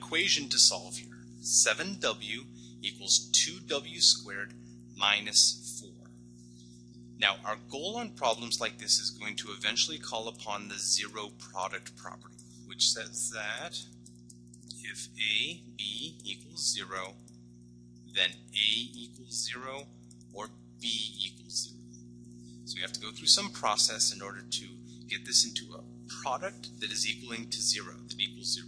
equation to solve here. 7w equals 2w squared minus 4. Now, our goal on problems like this is going to eventually call upon the zero product property, which says that if a, b equals 0, then a equals 0 or b equals 0. So we have to go through some process in order to get this into a product that is equaling to 0, that equals 0.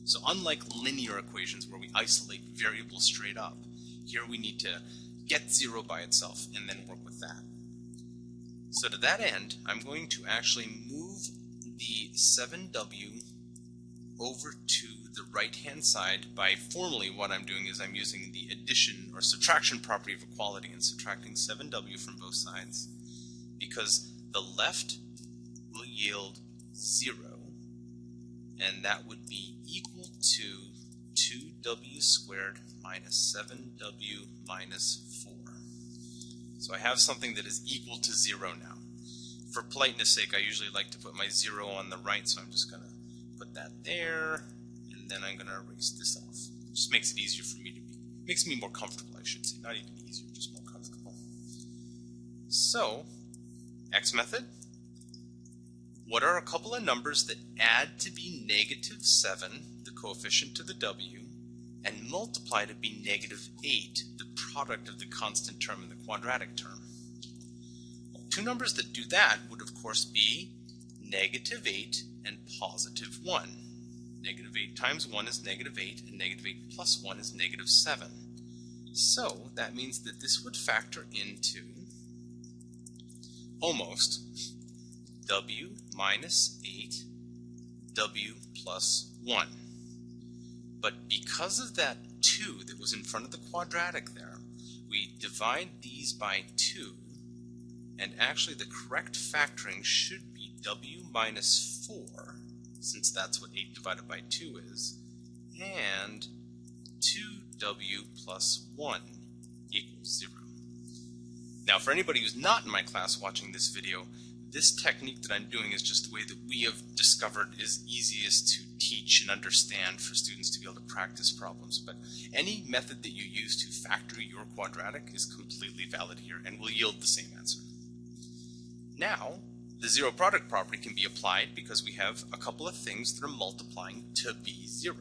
So unlike linear equations where we isolate variables straight up, here we need to get 0 by itself and then work with that. So to that end, I'm going to actually move the 7w over to the right-hand side by formally what I'm doing is I'm using the addition or subtraction property of equality and subtracting 7w from both sides, because the left will yield 0, and that would be equal to 2w squared minus 7w minus 4. So I have something that is equal to 0 now. For politeness sake, I usually like to put my 0 on the right, so I'm just going to put that there, and then I'm going to erase this off. It just makes it easier for me to be, makes me more comfortable, I should say. Not even easier, just more comfortable. So, X method. What are a couple of numbers that add to be negative 7, the coefficient to the w, and multiply to be negative 8, the product of the constant term and the quadratic term? Well, two numbers that do that would of course be negative 8 and positive 1. Negative 8 times 1 is negative 8, and negative 8 plus 1 is negative 7. So that means that this would factor into almost w minus 8, w plus 1. But because of that 2 that was in front of the quadratic there, we divide these by 2, and actually the correct factoring should be w minus 4, since that's what 8 divided by 2 is, and 2w plus 1 equals 0. Now, for anybody who's not in my class watching this video, this technique that I'm doing is just the way that we have discovered is easiest to teach and understand for students to be able to practice problems. But any method that you use to factor your quadratic is completely valid here and will yield the same answer. Now, the zero product property can be applied because we have a couple of things that are multiplying to be 0.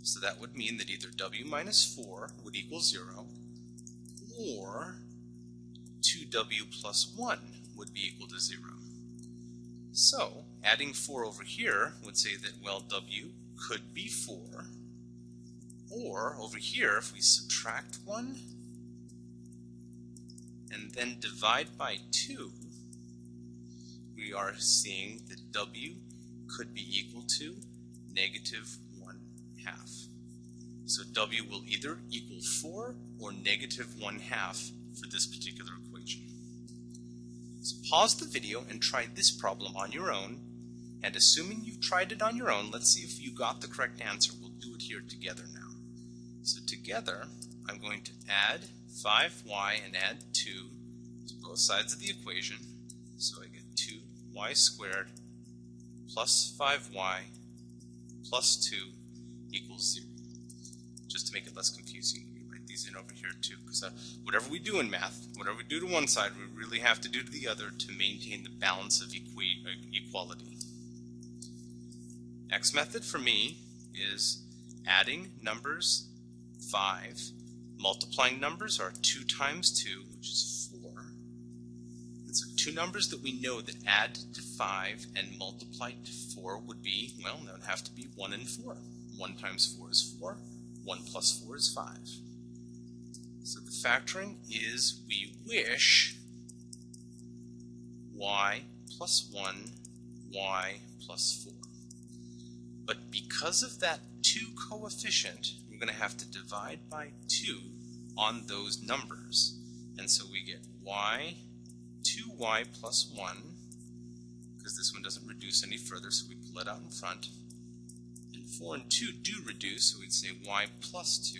So that would mean that either w minus 4 would equal 0, or 2w plus 1 would be equal to 0. So, adding 4 over here would say that, well, w could be 4, or over here, if we subtract 1 and then divide by 2, we are seeing that w could be equal to negative 1/2. So w will either equal 4 or negative 1/2 for this particular equation. So pause the video and try this problem on your own, and assuming you've tried it on your own, let's see if you got the correct answer. We'll do it here together now. So together, I'm going to add 5y and add 2 to both sides of the equation. So I get 2y squared plus 5y plus 2 equals 0. Just to make it less confusing, we write these in over here too, because whatever we do in math, whatever we do to one side, we really have to do to the other to maintain the balance of equality. X method for me is adding numbers 5, multiplying numbers are 2 times 2, which is 4. And so two numbers that we know that add to 5 and multiply to 4 would be, well, that would have to be 1 and 4. 1 times 4 is 4. 1 plus 4 is 5. So the factoring is we wish y plus 1, y plus 4. But because of that 2 coefficient, we're going to have to divide by 2 on those numbers. And so we get y, 2y plus 1, because this one doesn't reduce any further, so we pull it out in front. 4 and 2 do reduce, so we'd say y plus 2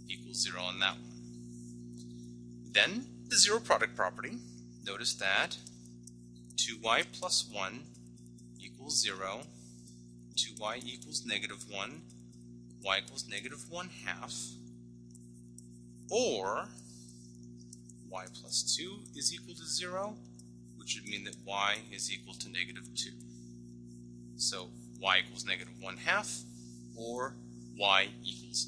equals 0 on that one. Then, the zero product property. Notice that 2y plus 1 equals 0, 2y equals negative 1, y equals negative 1/2, or y plus 2 is equal to 0, which would mean that y is equal to negative 2. So y equals negative 1/2, or y equals